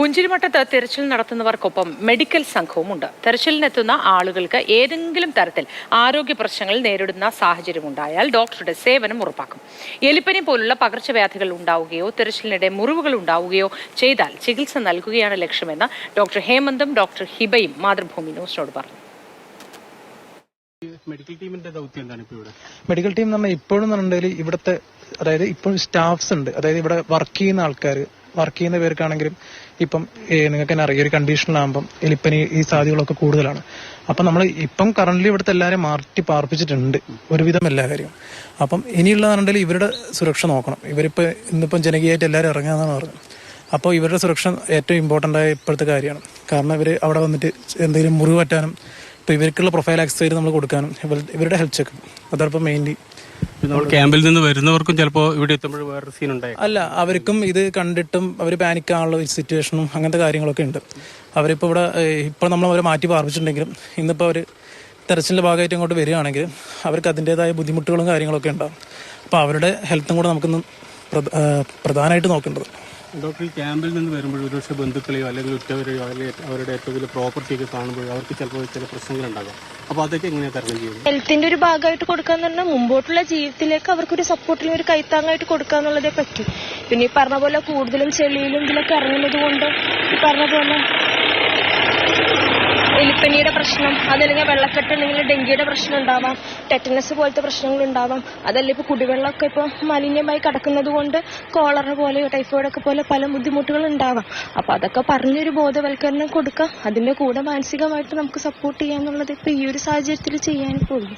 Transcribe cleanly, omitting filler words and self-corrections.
പുഞ്ചിരിമട്ടത്ത് തെരച്ചിൽ നടത്തുന്നവർക്കൊപ്പം മെഡിക്കൽ സംഘവുമുണ്ട്. തെരച്ചിലിനെത്തുന്ന ആളുകൾക്ക് ഏതെങ്കിലും തരത്തിൽ ആരോഗ്യ പ്രശ്നങ്ങൾ നേരിടുന്ന സാഹചര്യമുണ്ടായാൽ ഡോക്ടറുടെ സേവനം ഉറപ്പാക്കും. എലിപ്പനി പോലുള്ള പകർച്ചവ്യാധികൾ ഉണ്ടാവുകയോ തെരച്ചിലിനിടെ മുറിവുകൾ ഉണ്ടാവുകയോ ചെയ്താൽ ചികിത്സ നൽകുകയാണ് ലക്ഷ്യമെന്ന് ഡോക്ടർ ഹേമന്തും ഡോക്ടർ ഹിബയും മാതൃഭൂമി ന്യൂസിനോട് പറഞ്ഞു. മെഡിക്കൽ ടീമിന്റെ ദൗത്യം എന്താണ് ഇപ്പോൾ ഇവിടെ? മെഡിക്കൽ ടീം എന്ന് പറഞ്ഞാൽ ഇപ്പോഴും പറഞ്ഞാൽ ഇവിടുത്തെ അതായത് ഇപ്പോൾ സ്റ്റാഫ്സ് ഉണ്ട്, അതായത് ഇവിടെ വർക്ക് ചെയ്യുന്ന ആൾക്കാർ, വർക്ക് ചെയ്യുന്ന പേർക്കാണെങ്കിലും ഇപ്പം നിങ്ങൾക്ക് തന്നെ അറിയാം, ഒരു കണ്ടീഷനിലാകുമ്പം എലിപ്പനി ഈ സാധ്യതകളൊക്കെ കൂടുതലാണ്. അപ്പം നമ്മൾ ഇപ്പം കറന്റ് ഇവിടുത്തെ എല്ലാവരും മാറ്റി പാർപ്പിച്ചിട്ടുണ്ട് ഒരുവിധം എല്ലാ കാര്യവും. അപ്പം ഇനിയുള്ളതാണെന്നുണ്ടെങ്കിൽ ഇവരുടെ സുരക്ഷ നോക്കണം. ഇവരിപ്പോൾ ഇന്നിപ്പം ജനകീയമായിട്ട് എല്ലാവരും ഇറങ്ങാന്നാണ് പറഞ്ഞത്. അപ്പോൾ ഇവരുടെ സുരക്ഷ ഏറ്റവും ഇമ്പോർട്ടൻ്റ് ആയ ഇപ്പോഴത്തെ കാര്യമാണ്. കാരണം ഇവർ അവിടെ വന്നിട്ട് എന്തെങ്കിലും മുറിവ് പറ്റാനും ഇപ്പോൾ ഇവർക്കുള്ള പ്രൊഫൈൽ എക്സസൈസ് നമ്മൾ കൊടുക്കാനും ഇവരുടെ ഹെൽത്ത് ചെക്ക് അതോടൊപ്പം മെയിൻലി നമ്മൾ ക്യാമ്പിൽ നിന്ന് വരുന്നവർക്കും ചിലപ്പോൾ ഇവിടെ എത്തുമ്പോൾ വേറൊരു സീൻ ഉണ്ടായി അല്ല, അവർക്കും ഇത് കണ്ടിട്ടും അവർ പാനിക്കാനുള്ള സിറ്റുവേഷനും അങ്ങനത്തെ കാര്യങ്ങളൊക്കെ ഉണ്ട്. അവരിപ്പോൾ ഇവിടെ ഇപ്പോൾ നമ്മൾ അവരെ മാറ്റി പാർപ്പിച്ചിട്ടുണ്ടെങ്കിലും ഇന്നിപ്പോൾ അവർ തെരച്ചിലിൻ്റെ ഭാഗമായിട്ട് ഇങ്ങോട്ട് വരികയാണെങ്കിൽ അവർക്ക് അതിൻ്റെതായ ബുദ്ധിമുട്ടുകളും കാര്യങ്ങളൊക്കെ ഉണ്ടാകും. അപ്പോൾ അവരുടെ ഹെൽത്തും കൂടെ നമുക്കിന്ന് പ്രധാനമായിട്ട് നോക്കേണ്ടത്. ഡോക്ടർ, ഈ ക്യാമ്പിൽ നിന്ന് വരുമ്പോൾ ഒരുപക്ഷെ ബന്ധുക്കളെയോ അല്ലെങ്കിൽ ഉറ്റവരെയോ അല്ലെങ്കിൽ അവരുടെ ഏറ്റവും വലിയ പ്രോപ്പർട്ടിയൊക്കെ കാണുമ്പോൾ അവർക്ക് ചിലപ്പോൾ ചില പ്രശ്നങ്ങൾ ഉണ്ടാകാം. അപ്പോൾ അതൊക്കെ എങ്ങനെയാണ് തരണം ചെയ്യുന്നത്? ഹെൽത്തിന്റെ ഒരു ഭാഗമായിട്ട് കൊടുക്കാന്ന് പറഞ്ഞാൽ മുമ്പോട്ടുള്ള ജീവിതത്തിലേക്ക് അവർക്കൊരു സപ്പോർട്ടിലും ഒരു കൈത്താങ്ങായിട്ട് കൊടുക്കാന്നുള്ളതേ പറ്റൂ. പിന്നെ ഈ പറഞ്ഞ പോലെ കൂടുതലും ചെളിയിലും ഇതിലൊക്കെ ഇറങ്ങുന്നത് കൊണ്ട് ഈ പറഞ്ഞ പോലെ എലിപ്പനിയുടെ പ്രശ്നം, അതല്ലെങ്കിൽ വെള്ളക്കെട്ടുണ്ടെങ്കിൽ ഡെങ്കിയുടെ പ്രശ്നം ഉണ്ടാവാം, ടെറ്റനസ് പോലത്തെ പ്രശ്നങ്ങൾ ഉണ്ടാവാം. അതല്ല ഇപ്പോൾ കുടിവെള്ളമൊക്കെ ഇപ്പോൾ മലിനമായി കിടക്കുന്നത് കൊണ്ട് കോളറ പോലെയോ ടൈഫോയിഡൊക്കെ പോലെ പല ബുദ്ധിമുട്ടുകൾ ഉണ്ടാവാം. അപ്പോൾ അതൊക്കെ പറഞ്ഞൊരു ബോധവൽക്കരണം കൊടുക്കാം. അതിന്റെ കൂടെ മാനസികമായിട്ട് നമുക്ക് സപ്പോർട്ട് ചെയ്യാന്നുള്ളത് ഇപ്പോൾ ഈ ഒരു സാഹചര്യത്തിൽ ചെയ്യാൻ പോകും.